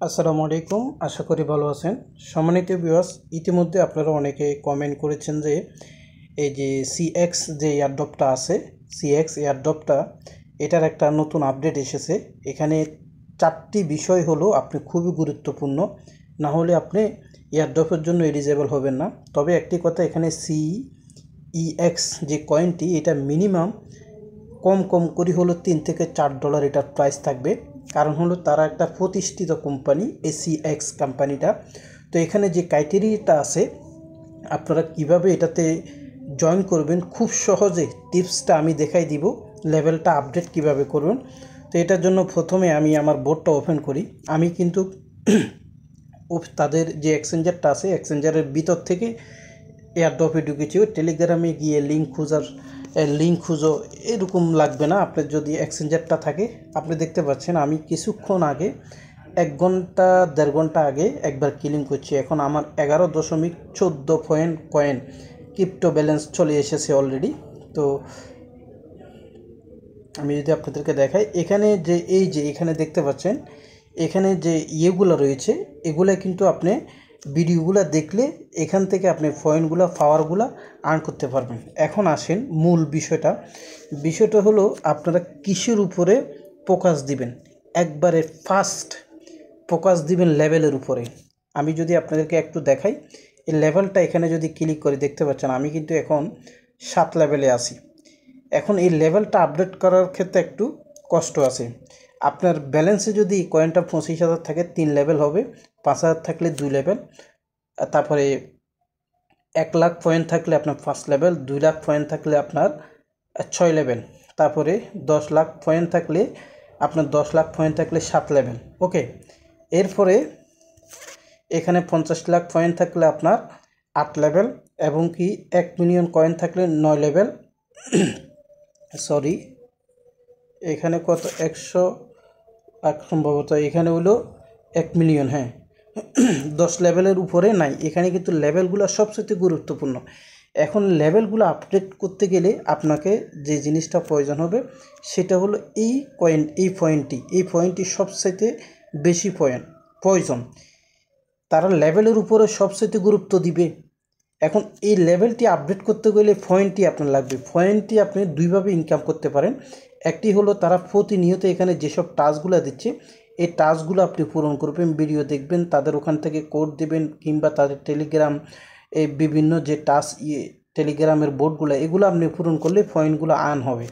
আসসালামু আলাইকুম, আশা করি ভালো আছেন। সম্মানিত ভিউয়ার্স, ইতিমধ্যে আপনারা অনেকে কমেন্ট করেছেন যে এই যে সিএক্স যে এয়ারড্রপটা আছে, সিএক্স এয়ারড্রপটা এটার একটা নতুন আপডেট এসেছে। এখানে 4টি বিষয় হলো আপনি খুবই গুরুত্বপূর্ণ, না হলে আপনি এয়ারড্রপের জন্য এলিজেবল হবেন না। তবে একটি কথা, এখানে সিইএক্স যে কয়েনটি, এটা মিনিমাম কম করে হলো $3 থেকে $4 এটার প্রাইস থাকবে। কারণ হলো তারা একটা প্রতিষ্ঠিত কোম্পানি, এসিএক্স কোম্পানিটা। তো এখানে যে ক্রাইটেরিয়াটা আছে, আপনারা কিভাবে এটাতে জয়েন করবেন খুব সহজে টিপসটা আমি দেখাই দিব। লেভেলটা আপডেট কিভাবে করবেন। তো এটার জন্য প্রথমে আমি আমার বোর্ডটা ওপেন করি। আমি কিন্তু তাদের যে এক্সচেঞ্জারটা আছে, এক্সচেঞ্জারের ভিতর থেকে এয়ারড্রপে ঢুকেছি। টেলিগ্রামে গিয়ে লিঙ্ক খুঁজো এরকম লাগবে না। আপনার যদি এক্সচেঞ্জারটা থাকে, আপনি দেখতে পাচ্ছেন আমি কিছুক্ষণ আগে 1-1.5 ঘন্টা আগে একবার ক্লিন করছি। এখন আমার 11.14 পয়েন্ট কয়েন ক্রিপ্টো ব্যালেন্স চলে এসেছে অলরেডি। তো আমি যদি আপনাদেরকে দেখাই, এখানে এখানে দেখতে পাচ্ছেন, এখানে যে ইয়েগুলো রয়েছে, এগুলো কিন্তু আপনি ভিডিওগুলো দেখলে এখান থেকে আপনি পয়েন্টগুলো পাওয়ারগুলো আর্ন করতে পারবেন। এখন আসেন মূল বিষয়টা হলো আপনারা কিসের উপরে ফোকাস দিবেন। একবারে ফার্স্ট ফোকাস দিবেন লেভেলের উপরে। আমি যদি আপনাদেরকে একটু দেখাই, এই লেভেলটা এখানে যদি ক্লিক করে দেখতে পাচ্ছেন আমি কিন্তু এখন 7 লেভেলে আছি। এখন এই লেভেলটা আপডেট করার ক্ষেত্রে একটু কষ্ট আছে। আপনার ব্যালেন্সে যদি কয়েনটা 25,000 থাকে 3 লেভেল হবে, 5,000 থাকলে 2 লেভেল, তারপরে 1 লাখ পয়েন্ট থাকলে আপনার 5 লেভেল, 2 লাখ পয়েন্ট থাকলে আপনার 6 লেভেল, তারপরে 10 লাখ পয়েন্ট থাকলে 7 লেভেল। ওকে, এরপরে এখানে 50 লাখ পয়েন্ট থাকলে আপনার 8 লেভেল, এবং কি 1 মিলিয়ন কয়েন থাকলে 9 লেভেল। সরি, এখানে কত 100 সম্ভবত এখানে হলো 1 মিলিয়ন। হ্যাঁ, 10 লেভেলের উপরে নাই। এখানে কিন্তু লেভেলগুলো সবচেয়ে গুরুত্বপূর্ণ। এখন লেভেলগুলো আপডেট করতে গেলে আপনাকে যে জিনিসটা প্রয়োজন হবে সেটা হলো এই পয়েন্টটি সবচেয়ে বেশি প্রয়োজন। তারা লেভেলের উপরে সবচেয়ে গুরুত্ব দিবে। এখন এই লেভেলটি আপডেট করতে গেলে পয়েন্টটি আপনার লাগবে। পয়েন্টটি আপনি দুইভাবে ইনকাম করতে পারেন। একটি হলো তারা প্রতিনিয়ত এখানে যেসব টাস্কগুলো দিচ্ছে, এই টাস্কগুলো আপনি পূরণ করবেন, ভিডিও দেখবেন, তাদের ওখান থেকে কোড দেবেন, কিংবা তাদের টেলিগ্রাম এই বিভিন্ন যে টেলিগ্রামের বোর্ডগুলো, এগুলো আপনি পূরণ করলে পয়েন্টগুলো আর্ন হবে।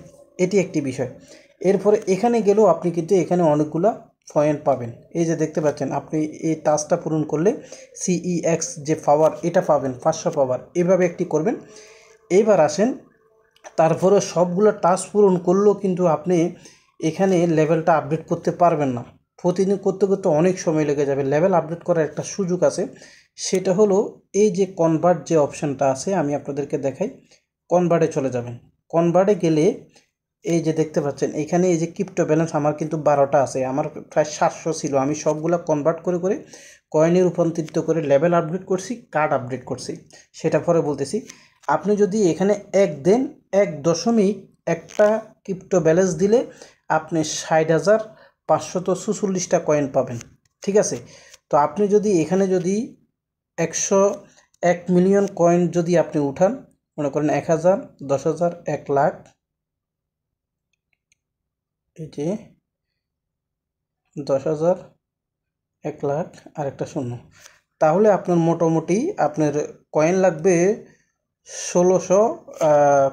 এটি একটি বিষয়। এরপরে এখানে গেলেও আপনি কিন্তু এখানে অনেকগুলো পয়েন্ট পাবেন। এই যে দেখতে পাচ্ছেন, আপনি এই টাস্কটা পূরণ করলে সিইএক্স যে পাওয়ার এটা পাবেন, 500 পাওয়ার। এভাবে একটি করবেন। এইবার আসেন, তারপরে সবগুলো টাস্ক পূরণ করলেও কিন্তু আপনি এখানে লেভেলটা আপডেট করতে পারবেন না। প্রতিদিন করতে করতে অনেক সময় লেগে যাবে। লেভেল আপডেট করার একটা সুযোগ আছে, সেটা হলো এই যে কনভার্ট যে অপশানটা আছে, আমি আপনাদেরকে দেখাই। কনভার্টে চলে যাবেন। কনভার্টে গেলে এই যে দেখতে পাচ্ছেন, এখানে এই যে ক্রিপ্টো ব্যালেন্স আমার কিন্তু 12টা আছে। আমার প্রায় 700 ছিল। আমি সবগুলো কনভার্ট করে করে কয়েনে রূপান্তরিত করে লেভেল আপডেট করছি, কার্ড আপডেট করছি, সেটা পরে বলতেছি। আপনি যদি এখানে 1 দেন, 1.1টা ক্রিপ্টো ব্যালেন্স দিলে আপনি 60,546টা কয়েন পাবেন। ঠিক আছে? তো আপনি যদি এখানে যদি 1 মিলিয়ন কয়েন যদি আপনি উঠান, মনে করেন 1,000, 10,000, 1 লাখ, এই যে 10,000, 1 লাখ আর একটা শূন্য, তাহলে আপনার মোটামুটি আপনার কয়েন লাগবে 1600।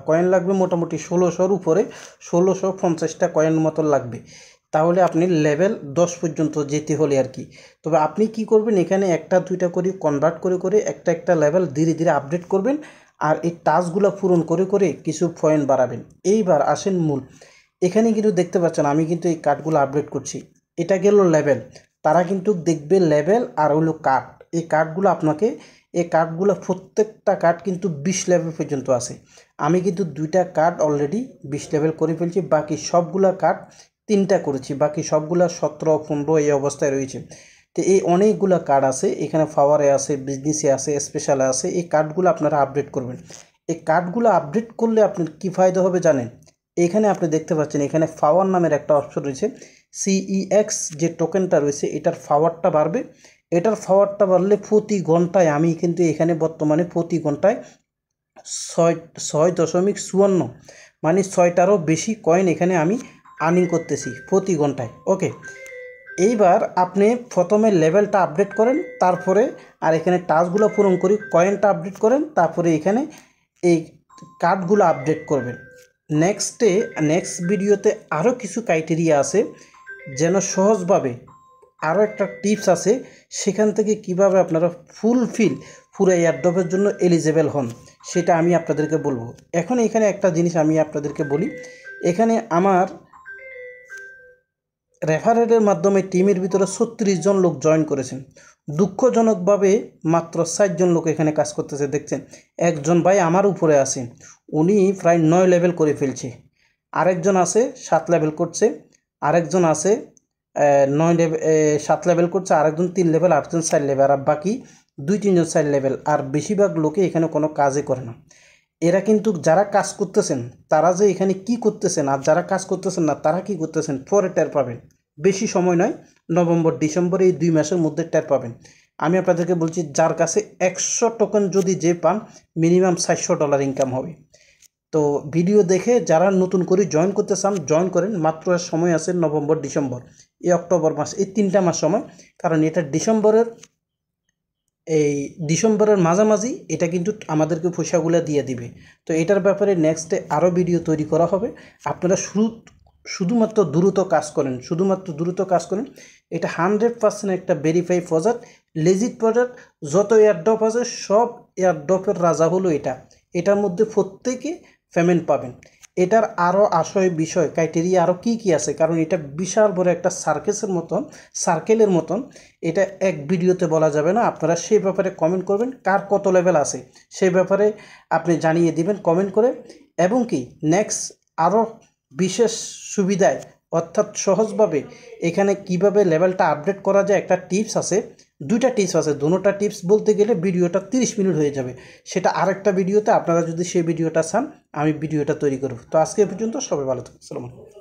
কয়েন লাগবে মোটামুটি 1600-র উপরে, 1650টা কয়েন মতো লাগবে। তাহলে আপনি লেভেল 10 পর্যন্ত যেতে হলে আর কি। তবে আপনি কি করবেন, এখানে 1-2টা করে কনভার্ট করে করে একটা লেভেল ধীরে ধীরে আপডেট করবেন, আর এই টাস্কগুলো পূরণ করে করে কিছু পয়েন্ট বাড়াবেন। এইবার আসেন মূল। এখানে কিন্তু দেখতে পাচ্ছেন আমি কিন্তু এই কার্ডগুলো আপডেট করছি। এটা গেল লেভেল। তারা কিন্তু দেখবে লেভেল আর হলো কার্ড। এই কার্ডগুলো আপনাকে, এই কার্ডগুলো প্রত্যেকটা কার্ড কিন্তু 20 লেভেল পর্যন্ত আছে। আমি কিন্তু 2টা কার্ড অলরেডি 20 লেভেল করে ফেলছি। বাকি সবগুলা কার্ড 3টা করেছি, বাকি সবগুলা 17, 15 এই অবস্থায় রয়েছে। তো এই অনেকগুলো কার্ড আছে এখানে, পাওয়ারে আছে, বিজনেসে আছে, স্পেশালে আছে। এই কার্ডগুলো আপনারা আপডেট করবেন। এই কার্ডগুলো আপডেট করলে আপনার কী ফায়দা হবে জানেন? এখানে আপনি দেখতে পাচ্ছেন, এখানে পাওয়ার নামের একটা অপশন রয়েছে। CEX যে টোকেনটা রয়েছে এটার পাওয়ারটা বাড়বে। এটার পাওয়ারটা বাড়লে প্রতি ঘন্টায় আমি কিন্তু এখানে বর্তমানে প্রতি ঘন্টায় 6.54 মানে 6টারও বেশি কয়েন এখানে আমি আর্নিং করতেছি প্রতি ঘন্টায়। ওকে, এইবার আপনি প্রথমে লেভেলটা আপডেট করেন, তারপরে আর এখানে টাস্কগুলো পূরণ করি, কয়েনটা আপডেট করেন, তারপরে এখানে এই কার্ডগুলো আপডেট করবেন। নেক্সট ভিডিওতে আরও কিছু ক্রাইটেরিয়া আছে, যেন সহজভাবে আরও একটা টিপস আছে, সেখান থেকে কিভাবে আপনারা পুরো এয়ারড্রপের জন্য এলিজেবল হন সেটা আমি আপনাদেরকে বলবো। এখন এখানে একটা জিনিস আমি আপনাদেরকে বলি, এখানে আমার রেফারেলের মাধ্যমে টিমের ভিতরে 36 জন লোক জয়েন করেছেন। দুঃখজনকভাবে মাত্র 4 জন লোক এখানে কাজ করতেছে। দেখছেন, একজন ভাই আমার উপরে আছেন, উনি প্রায় 9 লেভেল করে ফেলছে। আরেকজন আছে 7 লেভেল করছে, আরেকজন আছে 7 লেভেল করছে, আরেকজন 3 লেভেল, আরেকজন 4 লেভেল, আর বাকি 2-3 জন 4 লেভেল। আর বেশিরভাগ লোকে এখানে কোনো কাজই করে না। এরা কিন্তু যারা কাজ করতেছেন তারা যে এখানে কি করতেছেন, আর যারা কাজ করতেছেন না তারা কি করতেছেন পরে টের পাবেন। বেশি সময় নয়, নভেম্বর ডিসেম্বর এই 2 মাসের মধ্যে টের পাবেন। আমি আপনাদেরকে বলছি, যার কাছে 100 টোকেন যদি যে পান, মিনিমাম $400 ইনকাম হবে। তো ভিডিও দেখে যারা নতুন করে জয়েন করতে চান জয়েন করেন। মাত্র সময় আছে নভেম্বর ডিসেম্বর, এই অক্টোবর মাস, এই 3টা মাস সময়। কারণ এটা ডিসেম্বরের মাঝামাঝি এটা কিন্তু আমাদেরকে পয়সাগুলো দিয়ে দিবে। তো এটার ব্যাপারে নেক্সটে আরও ভিডিও তৈরি করা হবে। আপনারা শুধুমাত্র দ্রুত কাজ করেন। এটা 100% একটা ভেরিফাই প্রজেক্ট, লেজিট প্রজেক্ট। যত এয়ারড্রপ আছে সব এয়ারড্রপের রাজা হলো এটা। এটার মধ্যে প্রত্যেকে পেমেন্ট পাবেন। এটার আরও বিষয় ক্রাইটেরিয়া আরও কী আছে, কারণ এটা বিশাল বড় একটা সার্কেলের মতন। এটা এক ভিডিওতে বলা যাবে না। আপনারা সেই ব্যাপারে কমেন্ট করবেন, কার কত লেভেল আছে সেই ব্যাপারে আপনি জানিয়ে দিবেন কমেন্ট করে। এবং কি নেক্সট আরও বিশেষ সুবিধায়, অর্থাৎ সহজভাবে এখানে কিভাবে লেভেলটা আপডেট করা যায়, একটা টিপস আছে, 2টা টিপস আছে। দুটোটা টিপস বলতে গেলে ভিডিওটা 30 মিনিট হয়ে যাবে। সেটা আরেকটা ভিডিওতে, আপনারা যদি সেই ভিডিওটা চান আমি ভিডিওটা তৈরি করব। তো আজকে পর্যন্ত সবাই ভালো থাকুন। আসসালামু আলাইকুম।